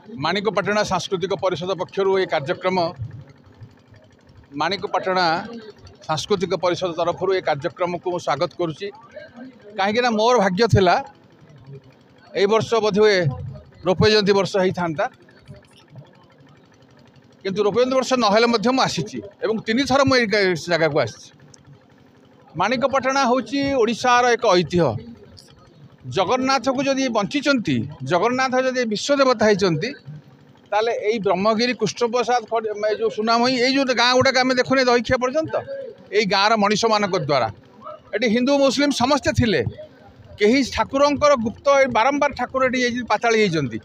माणिकपाटणा सांस्कृतिक परिषद पक्षर ये कार्यक्रम माणिकपाटणा सांस्कृतिक परिषद तरफ ये कार्यक्रम को स्वागत करुच्ची कहीं मोर भाग्य थिला ए वर्ष बोधे रोपे जयंती वर्ष होता किंतु रोपे जयंती वर्ष नहेले आसी तीन थर मुझे जगह को आसी माणिकपाटणा हूँ ओडिशार एक ऐतिह्य जगन्नाथ को जदि बंचिंट जगन्नाथ जदि विश्वदेवता होती ताले यही ब्रह्मगिरी कृष्णप्रसाद जो सुनामयी ये जो गाँ गुड़ाक आम देखुने दहीखिया पर्यंत यही गाँव मनीष मान द्वारा ये हिंदू मुस्लिम समस्ते थिले कहीं ठाकुरंकर गुप्त बारंबार ठाकुर ये पाताली होती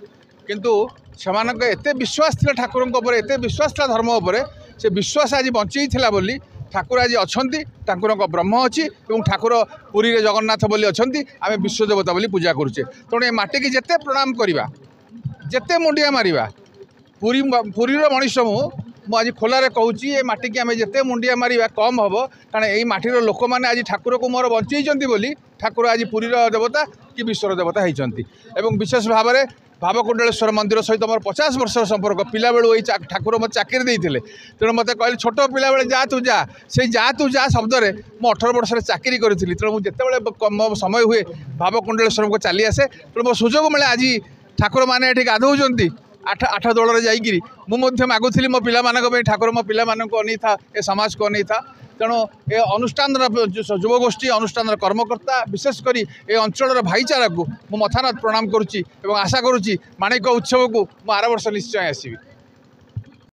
किंतु सेमानक एते विश्वास थिला ठाकुरंक एते विश्वास था धर्म उपर से विश्वास आज बंची थिला बोली ठाकुर आज अच्छा ठाकुर ब्रह्म अच्छी और ठाकुर पुरी रे जगन्नाथ बोली अच्छा आम विश्वदेवता बोली पूजा करुचे तेणु ये माटी की जिते प्रणाम करवा जिते मुंडिया मारिबा पुरीर मनीष आज खोलारे कहूँ ये माटी की आम जिते मुंडिया मारिबा कम हम कारण यही माटीर लोक मैंने आज ठाकुर को मोर बंचई बोली ठाकुर आज पुरीर देवता कि विश्वर देवता होती विशेष भाव में भावकुंडलेश्वर मंदिर सहित मोर 50 वर्ष संपर्क पिला बेलू ये ठाकुर मत चाकरी देते तेणु मत कहले छोट पिला बेले जा तू जा शब्द मु 18 वर्ष चाकरी करी तेणु मुझे मो समय हुए भावकुंडलेश्वर को चली आसे तेणु मो सुजोग मिले आज ठाकुर मैंने ये गाधौंट आठ दौड़ जाकि मुझे मागुली मो पिला ठाकुर मो पिला अनी था ए समाज को अनी था तेणु ये अनुष्ठान युवगोष्ठी अनुष्ठान कर्मकर्ता विशेषकर ये अंचल भाईचारा को मु मथानाथ प्रणाम करुच्ची आशा करुच्ची माणिक उत्सव को आर वर्ष निश्चय आसबि।